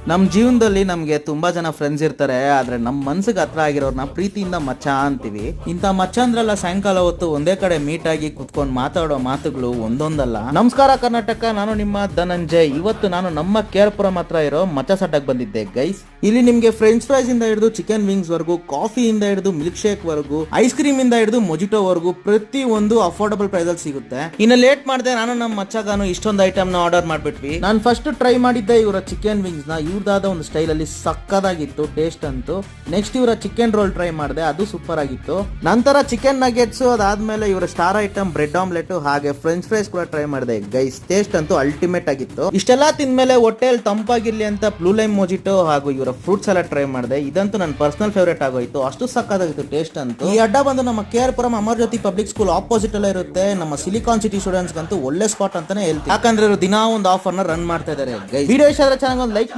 ನಮ್ಮ ಜೀವನದಲ್ಲಿ ನಮಗೆ ತುಂಬಾ ಜನ ಫ್ರೆಂಡ್ಸ್ ಇರ್ತಾರೆ, ಆದ್ರೆ ನಮ್ಮ ಮನ್ಸಿಗೆ ಹತ್ರ ಆಗಿರೋರ್ನ ಪ್ರೀತಿಯಿಂದ ಮಚ್ಚ ಅಂತೀವಿ. ಇಂಥ ಮಚ್ಚ ಅಂದ್ರಲ್ಲ ಸಾಯಂಕಾಲ ಹೊತ್ತು ಒಂದೇ ಕಡೆ ಮೀಟ್ ಆಗಿ ಕುತ್ಕೊಂಡು ಮಾತಾಡೋ ಮಾತುಗಳು ಒಂದೊಂದಲ್ಲ. ನಮಸ್ಕಾರ ಕರ್ನಾಟಕ, ನಾನು ನಿಮ್ಮ ಧನಂಜಯ್. ಇವತ್ತು ನಾನು ನಮ್ಮ ಕೇರ್ಪುರಂ ಹತ್ರ ಇರೋ ಮಚ್ಚ ಸಟ್ಟಕ್ಕೆ ಬಂದಿದ್ದೆ ಗೈಸ್. ಇಲ್ಲಿ ನಿಮ್ಗೆ ಫ್ರೆಂಚ್ ಫ್ರೈಸ್ ಇಂದ ಹಿಡಿದು ಚಿಕನ್ ವಿಂಗ್ಸ್ ವರ್ಗು, ಕಾಫಿ ಇಂದ ಹಿಡಿದು ಮಿಲ್ಕ್ ಶೇಕ್ ವರ್ಗು, ಐಸ್ ಕ್ರೀಮ್ ಇಂದ ಹಿಡಿದು ಮೊಜಿಟೋ ವರ್ಗು ಪ್ರತಿ ಒಂದು ಅಫೋರ್ಡಬಲ್ ಪ್ರೈಸ್ ಅಲ್ಲಿ ಸಿಗುತ್ತೆ. ಇನ್ನು ಲೇಟ್ ಮಾಡಿದೆ, ನಾನು ನಮ್ಮ ಮಚ್ಚಗಾನು ಇಷ್ಟೊಂದು ಐಟಮ್ ನ ಆರ್ಡರ್ ಮಾಡ್ಬಿಟ್ವಿ. ನಾನು ಫಸ್ಟ್ ಟ್ರೈ ಮಾಡಿದ್ದೆ ಇವರ ಚಿಕನ್ ವಿಂಗ್ಸ್ ನ. ಇವ್ರದಾದ ಒಂದು ಸ್ಟೈಲ್ ಅಲ್ಲಿ ಸಕ್ಕದಾಗಿತ್ತು ಟೇಸ್ಟ್ ಅಂತೂ. ನೆಕ್ಸ್ಟ್ ಇವರ ಚಿಕನ್ ರೋಲ್ ಟ್ರೈ ಮಾಡಿದೆ, ಅದು ಸೂಪರ್ ಆಗಿತ್ತು. ನಂತರ ಚಿಕನ್ ನಗೆಟ್ಸ್, ಅದಾದ್ಮೇಲೆ ಇವರ ಸ್ಟಾರ್ ಐಟಮ್ ಬ್ರೆಡ್ ಆಮ್ಲೆಟ್ ಹಾಗೆ ಫ್ರೆಂಚ್ ಫ್ರೈಸ್ ಕೂಡ ಟ್ರೈ ಮಾಡಿದೆ ಗೈಸ್. ಟೇಸ್ಟ್ ಅಂತೂ ಅಲ್ಟಿಮೇಟ್ ಆಗಿತ್ತು. ಇಷ್ಟೆಲ್ಲ ತಿಂದ್ಮೇಲೆ ಹೊಟ್ಟೆಯಲ್ಲಿ ತಂಪಾಗಿರ್ಲಿ ಅಂತ ಬ್ಲೂ ಲೈಮ್ ಮೊಜಿಟೋ ಹಾಗೂ ಇವರ ಫ್ರೂಟ್ ಸಲಾಡ್ ಟ್ರೈ ಮಾಡಿದೆ. ಇದಂತೂ ನನ್ನ ಪರ್ಸನಲ್ ಫೇವರೇಟ್ ಆಗೋಯ್ತು, ಅಷ್ಟು ಸಕ್ಕದಾಗಿತ್ತು ಟೇಸ್ಟ್ ಅಂತೂ. ಈ ಅಡ್ಡ ಬಂದು ನಮ್ಮ ಕೇರ್ಪುರಂ ಅಮರ್ಜ್ಯೋತಿ ಪಬ್ಲಿಕ್ ಸ್ಕೂಲ್ ಆಪೋಸಿಟ್ ಅಲ್ಲೇ ಇರುತ್ತೆ. ನಮ್ಮ ಸಿಲಿಕಾನ್ ಸಿಟಿ ಸ್ಟೂಡೆಂಟ್ಸ್ ಗಂತೂ ಒಳ್ಳೆ ಸ್ಪಾಟ್ ಅಂತಾನೆ ಹೇಳ್ತೀವಿ, ಯಾಕಂದ್ರೆ ಇವರು ದಿನಾ ಒಂದು ಆಫರ್ ನ ರನ್ ಮಾಡ್ತಾ ಇದ್ದಾರೆ ಗೈಸ್. ವಿಡಿಯೋ ಇಷ್ಟ ಆದ್ರೆ ಚಾನಲ್ ಒಂದು ಲೈಕ್ ಮಾಡಿ.